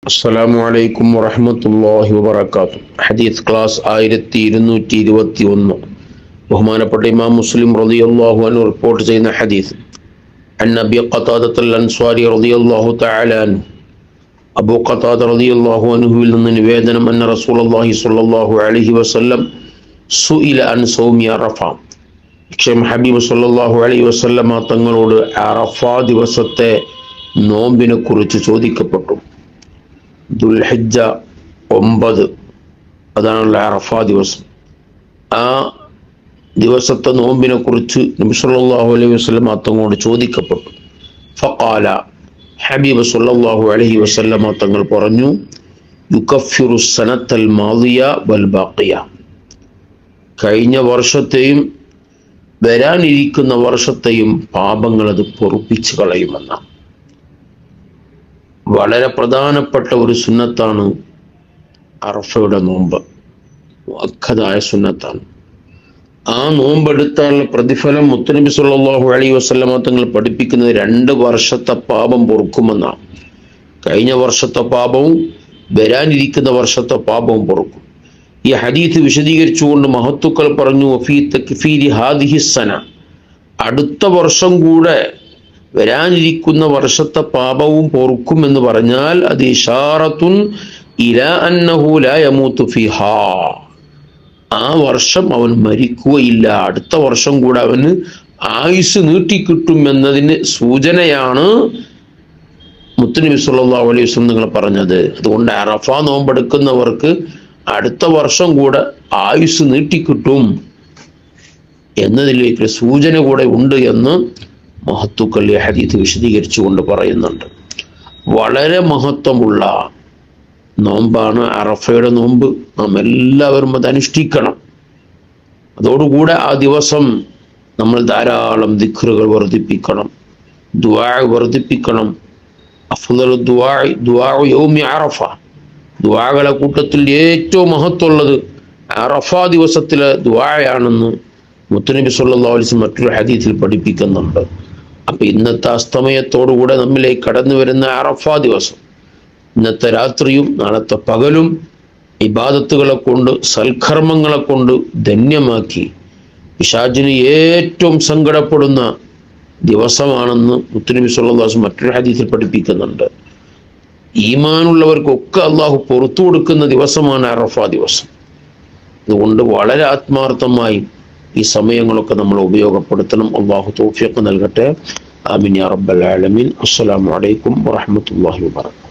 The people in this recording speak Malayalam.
അസ്സലാമു അലൈക്കും വറഹ്മത്തുള്ളാഹി വബറകാതുഹു. ഹദീസ് ക്ലാസ് 1221. ബഹുമാനപ്പെട്ട ഇമാം മുസ്ലിം റളിയല്ലാഹു അൻഹു റിപ്പോർട്ട് ചെയ്യുന്ന ഹദീസ്. അൻ അബീ ഖതാദത്തുൽ അൻസ്വാരി റളിയല്ലാഹു തആല അൻഹു, അബൂ ഖതാദ റളിയല്ലാഹു അൻഹുവിൽ നിന്ന് നിവേദനം, അന്ന റസൂലുള്ളാഹി സ്വല്ലല്ലാഹു അലൈഹി വസല്ലം സുഇല അൻ സൗമി അറഫ. ഹബീബ് സ്വല്ലല്ലാഹു അലൈഹി വസല്ലമ തങ്ങളോട് അറഫ ദിവസത്തെ നോമ്പിനെ കുറിച്ച് ചോദിക്കപ്പെട്ടു. ദുൽഹിജ്ജ 9, അതാണല്ലോ അറഫ ദിവസം. ആ ദിവസത്തെ നോമ്പിനെ കുറിച്ച് നബി സല്ലല്ലാഹു അലൈഹി വസല്ലം തങ്ങളോട് ചോദിക്കപ്പെട്ടു. ഫഖാല, ഹബീബ് സല്ലല്ലാഹു അലൈഹി വസല്ലം തങ്ങൾ പറഞ്ഞു, യുകഫിറു സനത്തൽ മാദിയ വൽ ബാഖിയ. കഴിഞ്ഞ വർഷത്തെയും വരാനിരിക്കുന്ന വർഷത്തെയും പാപങ്ങൾ അത് പൊറുപ്പിച്ചു കളയുമെന്നാണ്. വളരെ പ്രധാനപ്പെട്ട ഒരു സുന്നത്താണ് അറഫയുടെ നോമ്പ്. മുഅക്കദായ സുന്നത്താണ്. ആ നോമ്പെടുത്താനുള്ള പ്രതിഫലം മുത്തുനബി സല്ലല്ലാഹു അലൈഹി വസല്ലം തങ്ങൾ പഠിപ്പിക്കുന്നത് 2 വർഷത്തെ പാപം പൊറുക്കുമെന്നാണ്. കഴിഞ്ഞ വർഷത്തെ പാപവും വരാനിരിക്കുന്ന വർഷത്തെ പാപവും പൊറുക്കും. ഈ ഹദീസ് വിശദീകരിച്ചുകൊണ്ട് മഹത്തുക്കൾ പറഞ്ഞു, ഫീ തക്ഫീരി ഹാദിഹി സന, അടുത്ത വർഷം കൂടെ വരാനിരിക്കുന്ന വർഷത്തെ പാപവും പൊറുക്കുമെന്ന് പറഞ്ഞാൽ അത് ഇശാറത്തുൻ ഇലാ അന്നഹു ലാ യമൂതു ഫിഹാ. ആ വർഷം അവൻ മരിക്കുകയില്ല, അടുത്ത വർഷം കൂടെ അവന് ആയുസ് നീട്ടിക്കിട്ടും എന്നതിന് സൂചനയാണ് മുത്തുനബി സല്ലല്ലാഹു അലൈഹി വസല്ലം നിങ്ങൾ പറഞ്ഞത്. അതുകൊണ്ട് അറഫ നോമ്പെടുക്കുന്നവർക്ക് അടുത്ത വർഷം കൂടെ ആയുസ് നീട്ടിക്കിട്ടും എന്നതിലേക്ക് സൂചന കൂടെ ഉണ്ട് എന്ന് മഹത്തുക്കൾ ഈ ഹദീസ് വിശദീകരിച്ചുകൊണ്ട് പറയുന്നുണ്ട്. വളരെ മഹത്വമുള്ള നോമ്പാണ് അറഫയുടെ നോമ്പ്. നാം എല്ലാവരും അത് അനുഷ്ഠിക്കണം. അതോടുകൂടെ ആ ദിവസം നമ്മൾ ധാരാളം ദിക്റുകൾ വർദ്ധിപ്പിക്കണം, ദുആ വർദ്ധിപ്പിക്കണം. അഫ്ളലു ദുആ യൗമി അറഫ. ദുആകളെ കൂട്ടത്തിൽ ഏറ്റവും മഹത്വമുള്ളത് അറഫ ദിവസത്തിലെ ദുആയാണെന്ന് മുത്തുനബി സല്ലല്ലാഹു അലൈഹി വസല്ലം മറ്റൊരു ഹദീസിൽ പഠിപ്പിക്കുന്നുണ്ട്. അപ്പൊ ഇന്നത്തെ അസ്തമയത്തോടുകൂടെ നമ്മിലേക്ക് കടന്നു വരുന്ന അറഫ ദിവസം, ഇന്നത്തെ രാത്രിയും നാളത്തെ പകലും ഇബാദത്തുകളെ കൊണ്ട്, സൽക്കർമ്മങ്ങളെ കൊണ്ട് ധന്യമാക്കി പിശാചിന് ഏറ്റവും സങ്കടപ്പെടുന്ന ദിവസമാണെന്ന് മുത്തുനബി സല്ലല്ലാഹു അലൈഹി വസല്ലം മറ്റൊരു ഹദീസിൽ പഠിപ്പിക്കുന്നുണ്ട്. ഈമാനുള്ളവർക്കൊക്കെ അള്ളാഹു പുറത്തു കൊടുക്കുന്ന ദിവസമാണ് അറഫ ദിവസം. അതുകൊണ്ട് വളരെ ആത്മാർത്ഥമായി ഈ സമയങ്ങളൊക്കെ നമ്മൾ ഉപയോഗപ്പെടുത്തണം. അള്ളാഹു തൗഫീഖ് നൽകട്ടെ. ആമീൻ യാ റബ്ബൽ ആലമീൻ. അസ്സലാമു അലൈക്കും വറഹ്മത്തുള്ളാഹി വബറകാതുഹു.